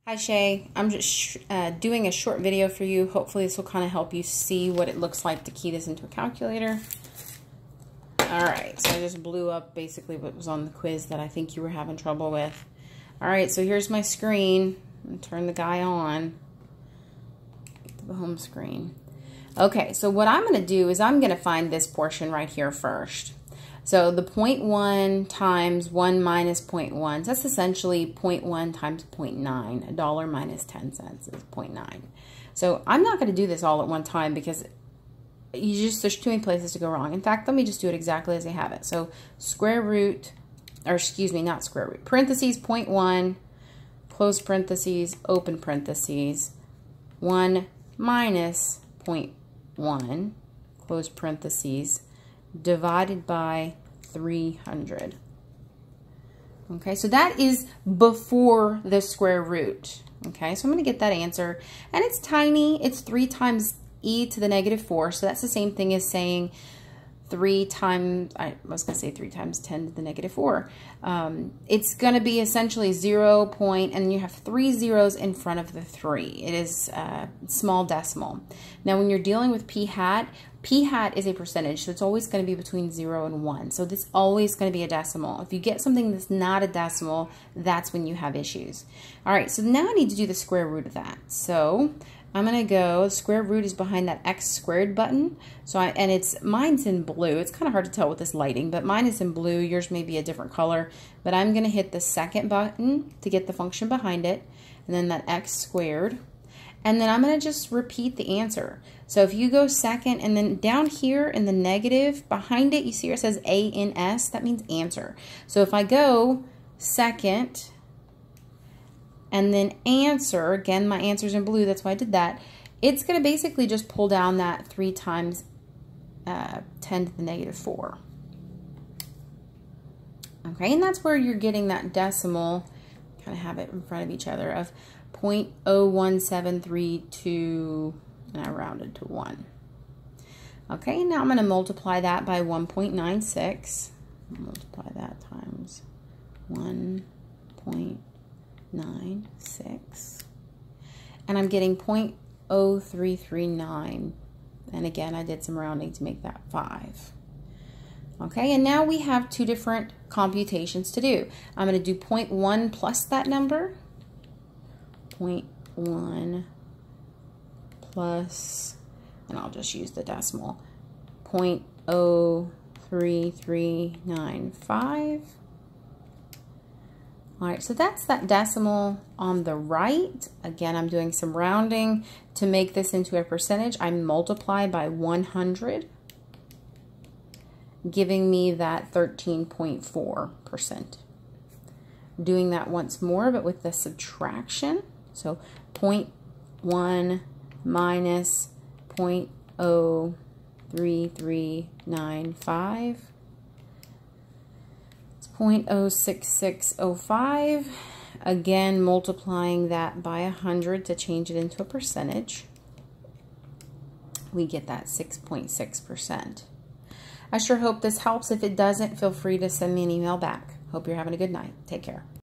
Hi Shay, I'm just doing a short video for you. Hopefully this will kind of help you see what it looks like to key this into a calculator. Alright, so I just blew up basically what was on the quiz that I think you were having trouble with. Alright, so here's my screen. I'm going to turn the guy on. Get to the home screen. Okay, so what I'm going to do is I'm going to find this portion right here first. So the 0.1 times 1 minus 0.1, so that's essentially 0.1 times 0.9. $1 minus 10 cents is 0.9. So I'm not going to do this all at one time because there's too many places to go wrong. In fact, let me just do it exactly as I have it. So square root, or excuse me, not square root, parentheses 0.1, close parentheses, open parentheses, 1 minus 0.1, close parentheses, divided by 300. Okay, so that is before the square root. Okay, so I'm going to get that answer. And it's tiny. It's 3 times e to the negative 4. So that's the same thing as saying 3 times, I was going to say 3 times 10 to the negative 4. It's going to be essentially 0 point, and you have 3 zeros in front of the 3. It is small decimal. Now, when you're dealing with p hat is a percentage, so it's always going to be between 0 and 1. So this is always going to be a decimal. If you get something that's not a decimal, that's when you have issues. All right, so now I need to do the square root of that. So I'm going to go, square root is behind that x squared button. So mine's in blue. It's kind of hard to tell with this lighting, but mine is in blue. Yours may be a different color. But I'm going to hit the second button to get the function behind it, and then that x squared. And then I'm going to just repeat the answer. So if you go second, and then down here in the negative, behind it, you see where it says ANS? That means answer. So if I go second, and then answer, again, my answer's in blue, that's why I did that, it's going to basically just pull down that 3 times 10 to the negative 4. Okay, and that's where you're getting that decimal, kind of have it in front of each other, of 0.01732, and I rounded to 1. Okay, now I'm going to multiply that by 1.96. Multiply that times 1.96. And I'm getting 0.0339. And again, I did some rounding to make that 5. Okay, and now we have 2 different computations to do. I'm going to do 0.1 plus that number. 0.1 plus, and I'll just use the decimal, 0.03395. All right, so that's that decimal on the right. Again, I'm doing some rounding to make this into a percentage. I multiply by 100, giving me that 13.4%. Doing that once more, but with the subtraction. So 0.1 minus 0.03395. It's 0.06605. Again, multiplying that by 100 to change it into a percentage. We get that 6.6%. I sure hope this helps. If it doesn't, feel free to send me an email back. Hope you're having a good night. Take care.